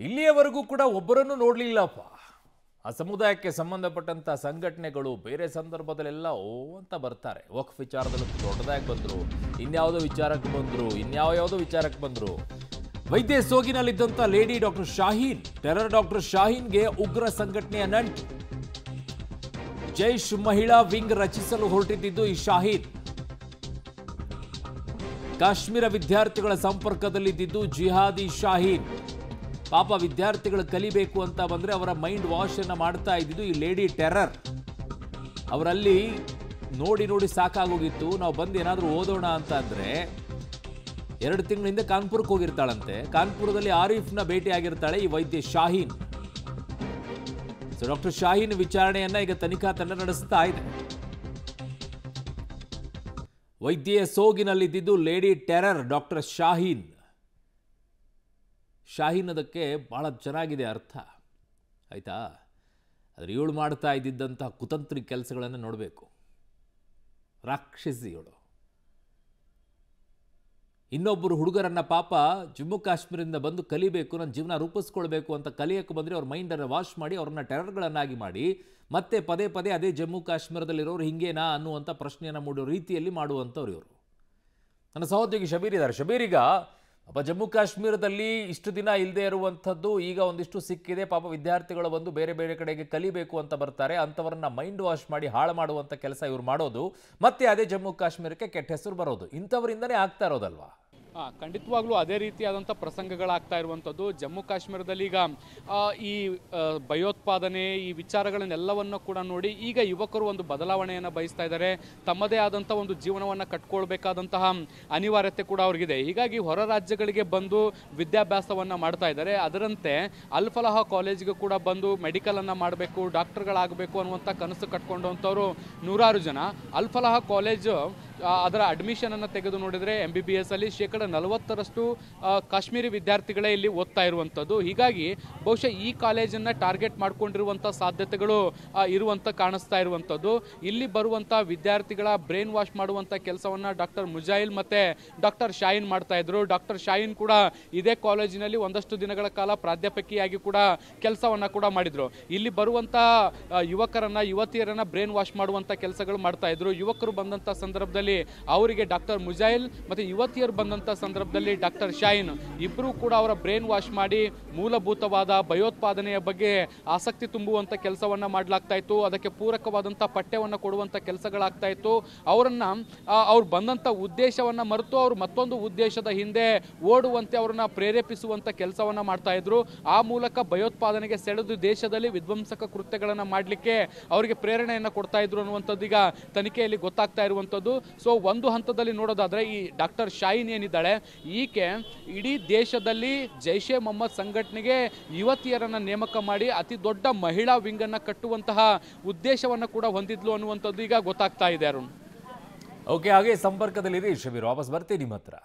ಇಲ್ಲಿಯವರೆಗೂ ಕೂಡ ಒಬ್ಬರನ್ನು ನೋಡಲಿಲ್ಲಪ್ಪ. ಆ ಸಮುದಾಯಕ್ಕೆ ಸಂಬಂಧಪಟ್ಟಂತ ಸಂಘಟನೆಗಳು ಬೇರೆ ಸಂದರ್ಭದಲ್ಲೆಲ್ಲ ಓ ಅಂತ ಬರ್ತಾರೆ. ವಕ್ಫ್ ವಿಚಾರದಲ್ಲಿ ದೊಡ್ಡದಾಗಿ ಬಂದರು, ಇನ್ಯಾವುದೋ ವಿಚಾರಕ್ಕೆ ಬಂದರು, ಇನ್ಯಾವ್ಯಾವುದೋ ವಿಚಾರಕ್ಕೆ ಬಂದರು. ವೈದ್ಯ ಸೋಗಿನಲ್ಲಿದ್ದಂಥ lady doctor Shaheen, terror doctor ಶಾಹೀನ್ಗೆ ಉಗ್ರ ಸಂಘಟನೆಯ ನಂಟು. ಜೈಷ್ ಮಹಿಳಾ ವಿಂಗ್ ರಚಿಸಲು ಹೊರಟಿದ್ದು ಈ ಶಾಹೀನ್. ಕಾಶ್ಮೀರ ವಿದ್ಯಾರ್ಥಿಗಳ ಸಂಪರ್ಕದಲ್ಲಿದ್ದು ಜಿಹಾದಿ ಶಾಹೀನ್. ಪಾಪ ವಿದ್ಯಾರ್ಥಿಗಳು ಕಲಿಬೇಕು ಅಂತ ಬಂದರೆ ಅವರ ಮೈಂಡ್ ವಾಶ್ ಅನ್ನು ಮಾಡ್ತಾ ಇದ್ದಿದ್ದು ಈ ಲೇಡಿ ಟೆರರ್. ಅವರಲ್ಲಿ ನೋಡಿ ನೋಡಿ ಸಾಕಾಗೋಗಿತ್ತು. ನಾವು ಬಂದು ಏನಾದರೂ ಓದೋಣ ಅಂತ ಅಂದರೆ 2 ತಿಂಗಳ ಹಿಂದೆ ಕಾನ್ಪುರಕ್ಕೆ ಹೋಗಿರ್ತಾಳಂತೆ. ಕಾನ್ಪುರದಲ್ಲಿ ಆರೀಫ್ನ ಭೇಟಿ ಆಗಿರ್ತಾಳೆ ಈ ವೈದ್ಯ ಶಾಹೀನ್. ಸೊ ಡಾಕ್ಟರ್ ಶಾಹೀನ್ ವಿಚಾರಣೆಯನ್ನ ಈಗ ತನಿಖಾ ತಂಡ ನಡೆಸ್ತಾ ಇದೆ. ವೈದ್ಯೆಯ ಸೋಗಿನಲ್ಲಿದ್ದು lady terror doctor Shaheen. Shaheen ಅದಕ್ಕೆ ಬಹಳ ಚೆನ್ನಾಗಿದೆ ಅರ್ಥ, ಆಯ್ತಾ? ಆದರೆ ಇವಳು ಮಾಡ್ತಾ ಇದ್ದಿದ್ದಂತಹ ಕುತಂತ್ರಿ ಕೆಲಸಗಳನ್ನು ನೋಡಬೇಕು. ರಾಕ್ಷಸಿ ಇವಳು. ಇನ್ನೊಬ್ಬರು ಹುಡುಗರನ್ನ ಪಾಪ ಜಮ್ಮು ಕಾಶ್ಮೀರದಿಂದ ಬಂದು ಕಲಿಬೇಕು, ನನ್ನ ಜೀವನ ರೂಪಿಸ್ಕೊಳ್ಬೇಕು ಅಂತ ಕಲಿಯಕ್ಕೆ ಬಂದರೆ ಅವ್ರ ಮೈಂಡನ್ನು ವಾಶ್ ಮಾಡಿ ಅವ್ರನ್ನ ಟೆರರ್ಗಳನ್ನಾಗಿ ಮಾಡಿ ಮತ್ತೆ ಪದೇ ಪದೇ ಅದೇ ಜಮ್ಮು ಕಾಶ್ಮೀರದಲ್ಲಿರೋರು ಹಿಂಗೇನಾ ಅನ್ನುವಂಥ ಪ್ರಶ್ನೆಯನ್ನು ಮೂಡೋ ರೀತಿಯಲ್ಲಿ ಮಾಡುವಂಥವ್ರು ಇವರು. ನನ್ನ ಸಹೋದ್ಯೋಗಿ ಶಬೀರ್ ಇದ್ದಾರೆ. ಶಬೀರ್, ಈಗ ಪಾಪ ಜಮ್ಮು ಕಾಶ್ಮೀರದಲ್ಲಿ ಇಷ್ಟು ದಿನ ಇಲ್ಲದೆ ಇರುವಂಥದ್ದು ಈಗ ಒಂದಿಷ್ಟು ಸಿಕ್ಕಿದೆ. ಪಾಪ ವಿದ್ಯಾರ್ಥಿಗಳು ಬಂದು ಬೇರೆ ಬೇರೆ ಕಡೆಗೆ ಕಲಿಬೇಕು ಅಂತ ಬರ್ತಾರೆ. ಅಂಥವ್ರನ್ನ ಮೈಂಡ್ ವಾಶ್ ಮಾಡಿ ಹಾಳು ಮಾಡುವಂಥ ಕೆಲಸ ಇವ್ರು ಮಾಡೋದು, ಮತ್ತೆ ಅದೇ ಜಮ್ಮು ಕಾಶ್ಮೀರಕ್ಕೆ ಕೆಟ್ಟ ಹೆಸರು ಬರೋದು ಇಂಥವರಿಂದನೇ ಆಗ್ತಾ ಇರೋದಲ್ವಾ? ಖಂಡಿತವಾಗ್ಲೂ ಅದೇ ರೀತಿಯಾದಂಥ ಪ್ರಸಂಗಗಳಾಗ್ತಾ ಇರುವಂಥದ್ದು. ಜಮ್ಮು ಕಾಶ್ಮೀರದಲ್ಲಿ ಈಗ ಈ ಭಯೋತ್ಪಾದನೆ ಈ ವಿಚಾರಗಳನ್ನೆಲ್ಲವನ್ನು ಕೂಡ ನೋಡಿ ಈಗ ಯುವಕರು ಒಂದು ಬದಲಾವಣೆಯನ್ನು ಬಯಸ್ತಾ ಇದ್ದಾರೆ. ತಮ್ಮದೇ ಆದಂಥ ಒಂದು ಜೀವನವನ್ನು ಕಟ್ಕೊಳ್ಬೇಕಾದಂತಹ ಅನಿವಾರ್ಯತೆ ಕೂಡ ಅವ್ರಿಗಿದೆ. ಹೀಗಾಗಿ ಹೊರ ರಾಜ್ಯಗಳಿಗೆ ಬಂದು ವಿದ್ಯಾಭ್ಯಾಸವನ್ನು ಮಾಡ್ತಾ ಇದ್ದಾರೆ. ಅದರಂತೆ ಅಲ್ ಫಲಾಹ್ ಕಾಲೇಜ್ಗೆ ಕೂಡ ಬಂದು ಮೆಡಿಕಲನ್ನು ಮಾಡಬೇಕು, ಡಾಕ್ಟರ್ಗಳಾಗಬೇಕು ಅನ್ನುವಂಥ ಕನಸು ಕಟ್ಕೊಂಡಂಥವ್ರು ನೂರಾರು ಜನ. ಅಲ್ ಫಲಾಹ್ ಕಾಲೇಜು ಅದರ ಅಡ್ಮಿಷನನ್ನು ತೆಗೆದು ನೋಡಿದರೆ MBBS ಅಲ್ಲಿ 40% ಕಾಶ್ಮೀರಿ ವಿದ್ಯಾರ್ಥಿಗಳೇ ಇಲ್ಲಿ ಓದ್ತಾ ಇರುವಂಥದ್ದು. ಹೀಗಾಗಿ ಬಹುಶಃ ಈ ಕಾಲೇಜನ್ನು ಟಾರ್ಗೆಟ್ ಮಾಡ್ಕೊಂಡಿರುವಂಥ ಸಾಧ್ಯತೆಗಳು ಇರುವಂಥ ಕಾಣಿಸ್ತಾ ಇರುವಂಥದ್ದು. ಇಲ್ಲಿ ಬರುವಂಥ ವಿದ್ಯಾರ್ಥಿಗಳ ಬ್ರೈನ್ ವಾಶ್ ಮಾಡುವಂಥ ಕೆಲಸವನ್ನು ಡಾಕ್ಟರ್ ಮುಜಾಯಿಲ್ ಮತ್ತು ಡಾಕ್ಟರ್ ಶಾಹೀನ್ ಮಾಡ್ತಾ ಇದ್ರು. ಡಾಕ್ಟರ್ ಶಾಹೀನ್ ಕೂಡ ಇದೇ ಕಾಲೇಜಿನಲ್ಲಿ ಒಂದಷ್ಟು ದಿನಗಳ ಕಾಲ ಪ್ರಾಧ್ಯಾಪಕಿಯಾಗಿ ಕೂಡ ಕೆಲಸವನ್ನು ಕೂಡ ಮಾಡಿದರು. ಇಲ್ಲಿ ಬರುವಂಥ ಯುವಕರನ್ನು ಯುವತಿಯರನ್ನು ಬ್ರೈನ್ ವಾಶ್ ಮಾಡುವಂಥ ಕೆಲಸಗಳು ಮಾಡ್ತಾ ಇದ್ರು. ಯುವಕರು ಬಂದಂಥ ಸಂದರ್ಭದಲ್ಲಿ ಅವರಿಗೆ ಡಾಕ್ಟರ್ ಮುಜಾಯಿಲ್ ಮತ್ತು ಯುವತಿಯರು ಬಂದಂಥ ಸಂದರ್ಭದಲ್ಲಿ ಡಾಕ್ಟರ್ ಶಾಹೀನ್ ಇಬ್ಬರೂ ಕೂಡ ಅವರ ಬ್ರೈನ್ ವಾಶ್ ಮಾಡಿ ಮೂಲಭೂತವಾದ ಭಯೋತ್ಪಾದನೆಯ ಬಗ್ಗೆ ಆಸಕ್ತಿ ತುಂಬುವಂಥ ಕೆಲಸವನ್ನು ಮಾಡಲಾಗ್ತಾ ಇತ್ತು. ಅದಕ್ಕೆ ಪೂರಕವಾದಂಥ ಪಠ್ಯವನ್ನು ಕೊಡುವಂಥ ಕೆಲಸಗಳಾಗ್ತಾ ಇತ್ತು. ಅವ್ರು ಬಂದಂಥ ಉದ್ದೇಶವನ್ನು ಮರೆತು ಅವರು ಮತ್ತೊಂದು ಉದ್ದೇಶದ ಹಿಂದೆ ಓಡುವಂತೆ ಅವರನ್ನು ಪ್ರೇರೇಪಿಸುವಂಥ ಕೆಲಸವನ್ನು ಮಾಡ್ತಾ ಇದ್ರು. ಆ ಮೂಲಕ ಭಯೋತ್ಪಾದನೆಗೆ ಸೆಳೆದು ದೇಶದಲ್ಲಿ ವಿಧ್ವಂಸಕ ಕೃತ್ಯಗಳನ್ನು ಮಾಡಲಿಕ್ಕೆ ಅವರಿಗೆ ಪ್ರೇರಣೆಯನ್ನು ಕೊಡ್ತಾ ಇದ್ರು ಅನ್ನುವಂಥದ್ದು ಈಗ ತನಿಖೆಯಲ್ಲಿ ಗೊತ್ತಾಗ್ತಾ ಇರುವಂಥದ್ದು. ಸೊ ಒಂದು ಹಂತದಲ್ಲಿ ನೋಡೋದಾದ್ರೆ ಈ ಡಾಕ್ಟರ್ ಶಾಹೀನ್ ಏನಿದ್ದಾಳೆ ಈಕೆ ಇಡೀ ದೇಶದಲ್ಲಿ ಜೈಷೆ ಮೊಹಮ್ಮದ್ ಸಂಘಟನೆಗೆ ಯುವತಿಯರನ್ನ ನೇಮಕ ಮಾಡಿ ಅತಿ ದೊಡ್ಡ ಮಹಿಳಾ ವಿಂಗ್ ಅನ್ನ ಕಟ್ಟುವಂತಹ ಉದ್ದೇಶವನ್ನು ಕೂಡ ಹೊಂದಿದ್ಲು ಅನ್ನುವಂಥದ್ದು ಈಗ ಗೊತ್ತಾಗ್ತಾ ಇದೆ. ಅರುಣ್, ಓಕೆ, ಹಾಗೆ ಸಂಪರ್ಕದಲ್ಲಿರಿ ಶಬೀರ್, ವಾಪಸ್ ಬರ್ತೀನಿ ನಿಮ್ಮ ಹತ್ರ.